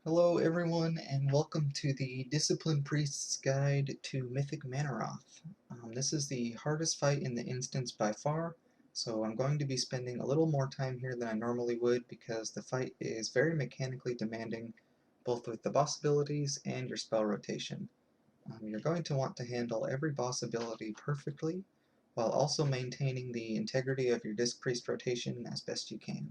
Hello everyone and welcome to the Discipline Priest's Guide to Mythic Mannoroth. This is the hardest fight in the instance by far, so I'm going to be spending a little more time here than I normally would because the fight is very mechanically demanding, both with the boss abilities and your spell rotation. You're going to want to handle every boss ability perfectly, while also maintaining the integrity of your Disc Priest rotation as best you can.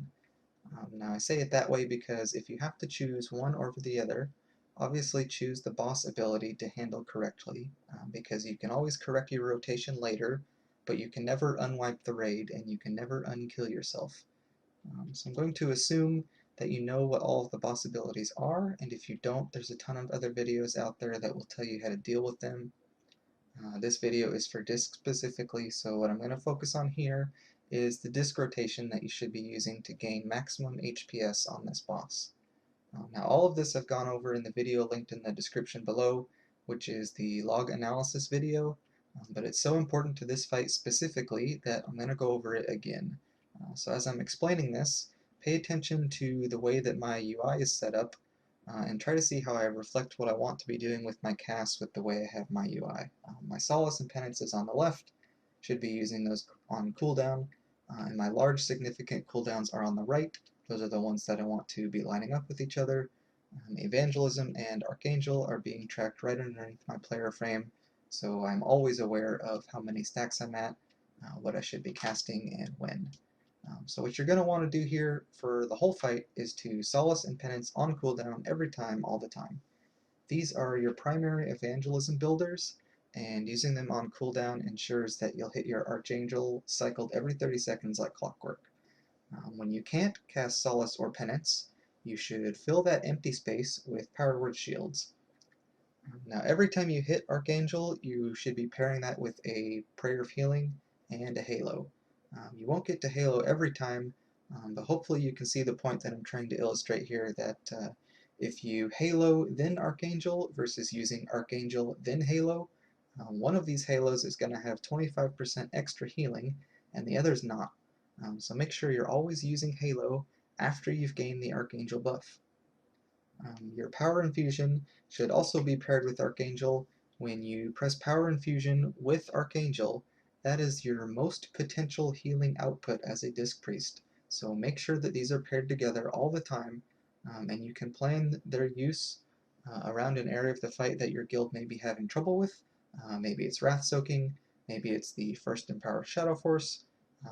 Now I say it that way because if you have to choose one over the other, obviously choose the boss ability to handle correctly, because you can always correct your rotation later, but you can never unwipe the raid and you can never unkill yourself. So I'm going to assume that you know what all of the boss abilities are, and if you don't, there's a ton of other videos out there that will tell you how to deal with them. This video is for disc specifically, so what I'm going to focus on here is the disc rotation that you should be using to gain maximum HPS on this boss. Now all of this I've gone over in the video linked in the description below, which is the log analysis video, but it's so important to this fight specifically that I'm going to go over it again. So as I'm explaining this, pay attention to the way that my UI is set up, and try to see how I reflect what I want to be doing with my cast with the way I have my UI. My Solace and Penance is on the left, should be using those on cooldown, and my large significant cooldowns are on the right. Those are the ones that I want to be lining up with each other. Evangelism and Archangel are being tracked right underneath my player frame, so I'm always aware of how many stacks I'm at, what I should be casting, and when. So what you're going to want to do here for the whole fight is to Solace and Penance on cooldown every time, all the time. These are your primary evangelism builders, and using them on cooldown ensures that you'll hit your Archangel cycled every 30 seconds like clockwork. When you can't cast Solace or Penance, you should fill that empty space with Power Word Shields. Now every time you hit Archangel, you should be pairing that with a Prayer of Healing and a Halo. You won't get to Halo every time, but hopefully you can see the point that I'm trying to illustrate here, that if you Halo then Archangel versus using Archangel then Halo, one of these Halos is going to have 25% extra healing and the other's not. So make sure you're always using Halo after you've gained the Archangel buff. Your Power Infusion should also be paired with Archangel. When you press Power Infusion with Archangel, that is your most potential healing output as a Disc Priest. So make sure that these are paired together all the time, and you can plan their use around an area of the fight that your guild may be having trouble with. Maybe it's Wrath Soaking, maybe it's the first Empowered Shadow Force,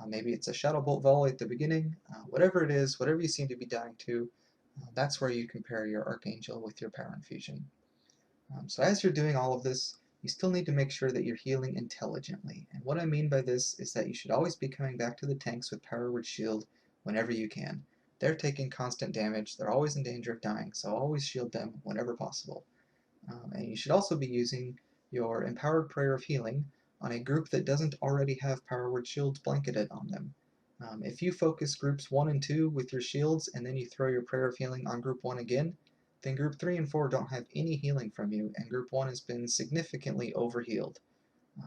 maybe it's a Shadow Bolt Volley at the beginning. Whatever it is, whatever you seem to be dying to, that's where you compare your Archangel with your Power Infusion. So as you're doing all of this, you still need to make sure that you're healing intelligently. And what I mean by this is that you should always be coming back to the tanks with Power Word Shield whenever you can. They're taking constant damage, they're always in danger of dying, so always shield them whenever possible. And you should also be using your Empowered Prayer of Healing on a group that doesn't already have Power Word Shields blanketed on them. If you focus groups 1 and 2 with your shields and then you throw your Prayer of Healing on group 1 again, then group 3 and 4 don't have any healing from you and group 1 has been significantly overhealed.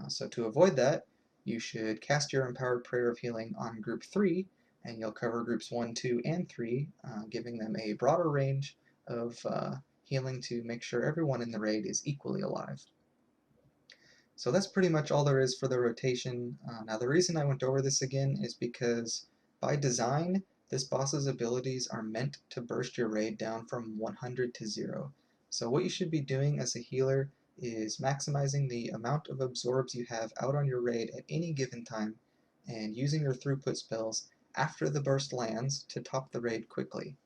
So to avoid that, you should cast your Empowered Prayer of Healing on group 3 and you'll cover groups 1, 2, and 3, giving them a broader range of healing to make sure everyone in the raid is equally alive. So that's pretty much all there is for the rotation. Now the reason I went over this again is because by design, this boss's abilities are meant to burst your raid down from 100 to 0. So what you should be doing as a healer is maximizing the amount of absorbs you have out on your raid at any given time and using your throughput spells after the burst lands to top the raid quickly.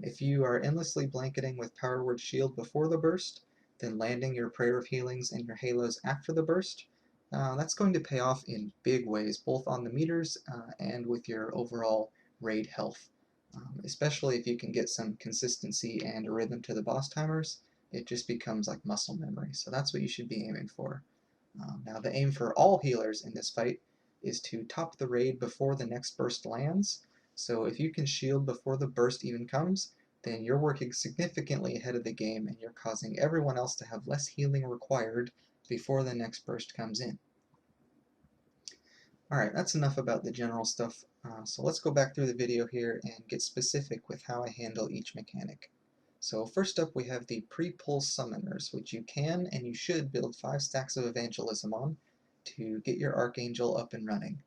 If you are endlessly blanketing with Power Word Shield before the burst, then landing your Prayer of Healings and your Halos after the burst, that's going to pay off in big ways, both on the meters and with your overall raid health. Especially if you can get some consistency and a rhythm to the boss timers, it just becomes like muscle memory. So that's what you should be aiming for. Now the aim for all healers in this fight is to top the raid before the next burst lands. So if you can shield before the burst even comes, then you're working significantly ahead of the game and you're causing everyone else to have less healing required before the next burst comes in. Alright, that's enough about the general stuff, so let's go back through the video here and get specific with how I handle each mechanic. So first up we have the pre-pulse summoners, which you can and you should build 5 stacks of evangelism on to get your Archangel up and running.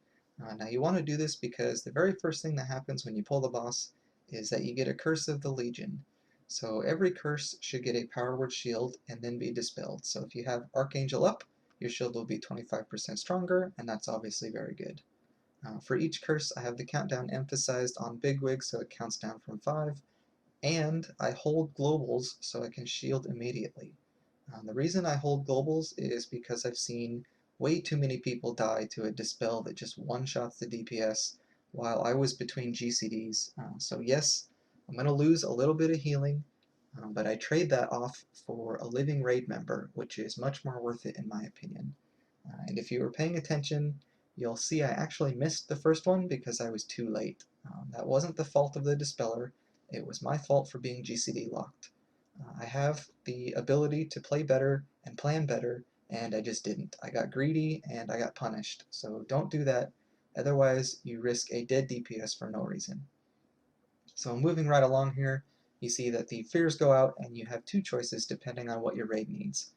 Now you want to do this because the very first thing that happens when you pull the boss is that you get a Curse of the Legion. So every curse should get a Power Word shield and then be dispelled. So if you have Archangel up, your shield will be 25% stronger, and that's obviously very good. For each curse, I have the countdown emphasized on Bigwig, so it counts down from 5, and I hold globals so I can shield immediately. The reason I hold globals is because I've seen way too many people die to a dispel that just one-shots the DPS while I was between GCDs. So yes, I'm going to lose a little bit of healing, but I trade that off for a living raid member, which is much more worth it in my opinion. And if you were paying attention, you'll see I actually missed the first one because I was too late. That wasn't the fault of the Dispeller, it was my fault for being GCD locked. I have the ability to play better and plan better, and I just didn't. I got greedy and I got punished, so don't do that, otherwise you risk a dead DPS for no reason. So moving right along here, you see that the fears go out and you have two choices depending on what your raid needs.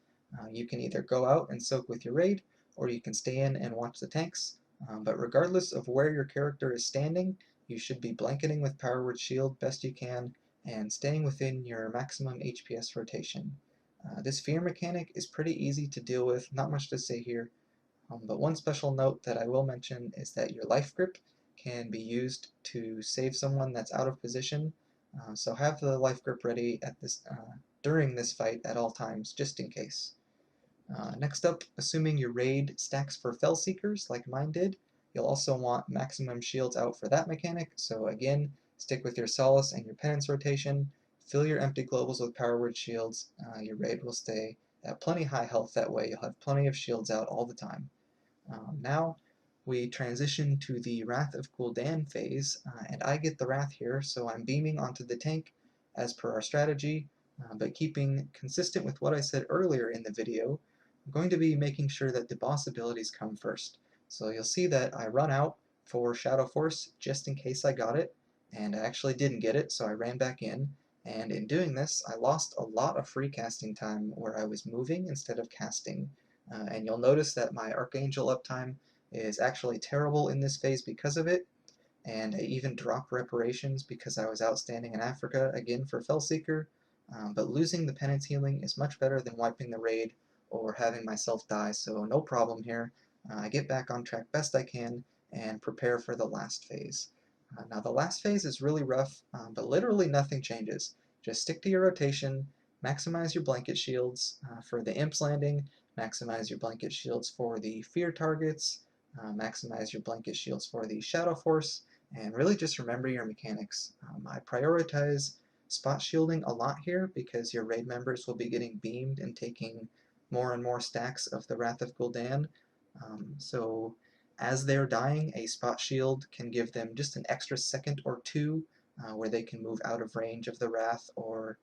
You can either go out and soak with your raid, or you can stay in and watch the tanks, but regardless of where your character is standing, you should be blanketing with Power Word Shield best you can, and staying within your maximum HPS rotation. This fear mechanic is pretty easy to deal with, not much to say here, but one special note that I will mention is that your life grip can be used to save someone that's out of position, so have the life grip ready at during this fight at all times, just in case. Next up, assuming your raid stacks for Fellseekers, like mine did, you'll also want maximum shields out for that mechanic, so again, stick with your Solace and your Penance rotation, fill your empty globals with Power Word shields, your raid will stay at plenty high health that way, you'll have plenty of shields out all the time. Now we transition to the Wrath of Gul'dan phase, and I get the Wrath here, so I'm beaming onto the tank as per our strategy, but keeping consistent with what I said earlier in the video, I'm going to be making sure that the boss abilities come first. So you'll see that I run out for Shadow Force just in case I got it, and I actually didn't get it, so I ran back in, and in doing this I lost a lot of free casting time where I was moving instead of casting. And you'll notice that my Archangel uptime is actually terrible in this phase because of it, and I even dropped reparations because I was outstanding in Africa again for Fellseeker, but losing the penance healing is much better than wiping the raid or having myself die, so no problem here. I get back on track best I can and prepare for the last phase. Now the last phase is really rough, but literally nothing changes. Just stick to your rotation, maximize your blanket shields for the Imp's Landing, maximize your blanket shields for the fear targets, maximize your blanket shields for the Shadow Force, and really just remember your mechanics. I prioritize spot shielding a lot here because your raid members will be getting beamed and taking more and more stacks of the Wrath of Gul'dan. So as they're dying, a spot shield can give them just an extra second or two where they can move out of range of the Wrath or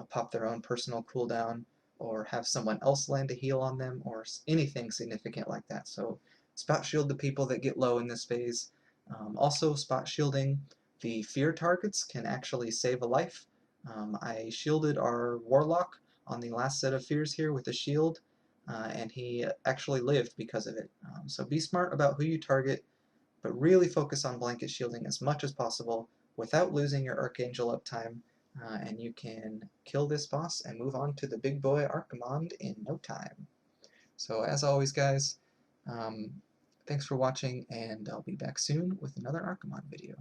pop their own personal cooldown or have someone else land a heal on them or anything significant like that. So spot shield the people that get low in this phase. Also spot shielding the fear targets can actually save a life. I shielded our Warlock on the last set of fears here with a shield, and he actually lived because of it. So be smart about who you target, but really focus on blanket shielding as much as possible without losing your Archangel uptime, and you can kill this boss and move on to the big boy Archimonde in no time. So as always guys, um, thanks for watching, and I'll be back soon with another Archimonde video.